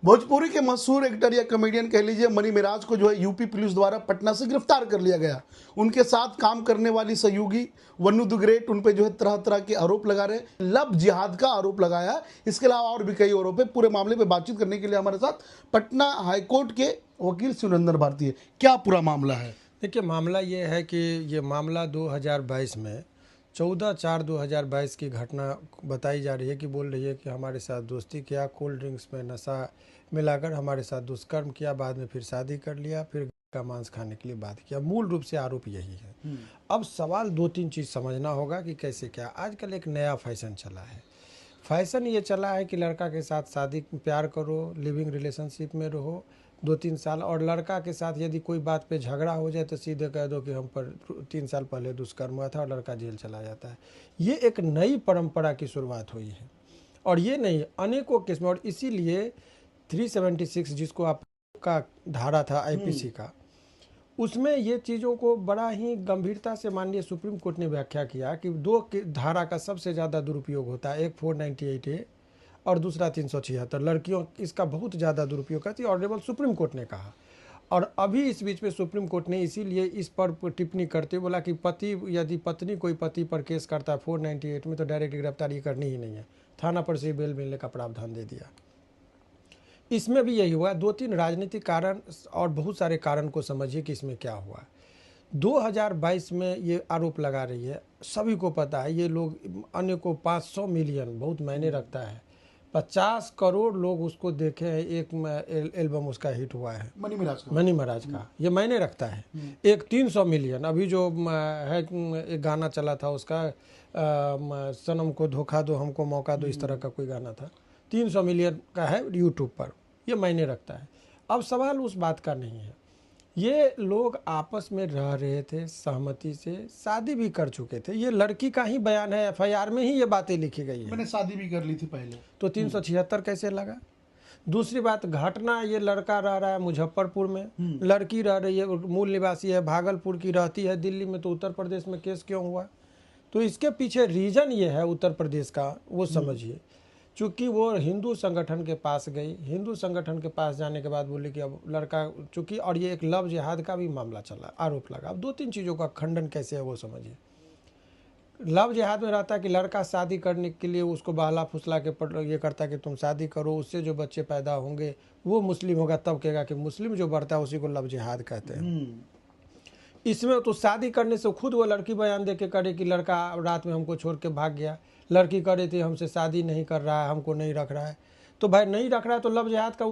भोजपुरी के मशहूर एक्टर या कॉमेडियन कह लीजिए मनी मिराज को जो है यूपी पुलिस द्वारा पटना से गिरफ्तार कर लिया गया। उनके साथ काम करने वाली सहयोगी वन्नू द ग्रेट उन पे जो है तरह तरह के आरोप लगा रहे हैं। लव जिहाद का आरोप लगाया है। इसके अलावा और भी कई आरोप है। पूरे मामले पे बातचीत करने के लिए हमारे साथ पटना हाईकोर्ट के वकील शिवनंदन भारती है। क्या पूरा मामला है? देखिए, मामला ये है कि ये मामला 2022 में 14/4/2022 की घटना बताई जा रही है कि बोल रही है कि हमारे साथ दोस्ती किया, कोल्ड ड्रिंक्स में नशा मिलाकर हमारे साथ दुष्कर्म किया, बाद में फिर शादी कर लिया, फिर का मांस खाने के लिए बात किया। मूल रूप से आरोप यही है। अब सवाल 2-3 चीज़ समझना होगा कि कैसे क्या। आजकल एक नया फैशन चला है। फैशन ये चला है कि लड़का के साथ शादी प्यार करो, लिविंग रिलेशनशिप में रहो 2-3 साल, और लड़का के साथ यदि कोई बात पे झगड़ा हो जाए तो सीधे कह दो कि हम पर 3 साल पहले दुष्कर्म हुआ था, और लड़का जेल चला जाता है। ये एक नई परंपरा की शुरुआत हुई है, और ये नहीं अनेकों केस में। और इसीलिए 376 जिसको आपका धारा था आईपीसी का, उसमें ये चीज़ों को बड़ा ही गंभीरता से माननीय सुप्रीम कोर्ट ने व्याख्या किया कि दो धारा का सबसे ज़्यादा दुरुपयोग होता है। एक 498A और दूसरा 376। लड़कियों इसका बहुत ज़्यादा दुरुपयोग करती है, ऑनरेबल सुप्रीम कोर्ट ने कहा। और अभी इस बीच में सुप्रीम कोर्ट ने इसीलिए इस पर टिप्पणी करते हुए बोला कि यदि पत्नी कोई पति पर केस करता है 498 में तो डायरेक्ट गिरफ्तारी करनी ही नहीं है, थाना पर से बेल मिलने का प्रावधान दे दिया। इसमें भी यही हुआ। 2-3 राजनीतिक कारण और बहुत सारे कारण को समझिए कि इसमें क्या हुआ। 2022 में ये आरोप लगा रही है, सभी को पता है। ये लोग अन्य को 500 मिलियन बहुत मायने रखता है। 50 करोड़ लोग उसको देखे हैं। एक एल्बम उसका हिट हुआ है मनी महाराज का, ये मायने रखता है। एक 300 मिलियन अभी जो है, एक गाना चला था उसका, सनम को धोखा दो हमको मौका दो, इस तरह का कोई गाना था। 300 मिलियन का है यूट्यूब पर, ये मायने रखता है। अब सवाल उस बात का नहीं है। ये लोग आपस में रह रहे थे, सहमति से शादी भी कर चुके थे। ये लड़की का ही बयान है, एफआईआर में ही ये बातें लिखी गई है। मैंने शादी भी कर ली थी पहले, तो 376 कैसे लगा? दूसरी बात, घटना ये लड़का रह रहा है मुजफ्फरपुर में, लड़की रह रही है, मूल निवासी है भागलपुर की, रहती है दिल्ली में, तो उत्तर प्रदेश में केस क्यों हुआ? तो इसके पीछे रीजन ये है उत्तर प्रदेश का, वो समझिए। चूँकि वो हिंदू संगठन के पास गई, हिंदू संगठन के पास जाने के बाद बोली कि अब लड़का चूँकि, और ये एक लव जिहाद का भी मामला चला, आरोप लगा। अब 2-3 चीज़ों का खंडन कैसे है वो समझिए। लव जिहाद में रहता है कि लड़का शादी करने के लिए उसको बहला फुसला के ये करता है कि तुम शादी करो, उससे जो बच्चे पैदा होंगे वो मुस्लिम होगा, तब कहेगा कि मुस्लिम जो बढ़ता है उसी को लव जिहाद कहते हैं। इसमें तो शादी करने से खुद वो लड़की बयान दे के करे कि लड़का रात में हमको छोड़ के भाग गया, लड़की करे थी हमसे शादी नहीं कर रहा है, हमको नहीं रख रहा है। तो भाई नहीं रख रहा है तो लव जिहाद का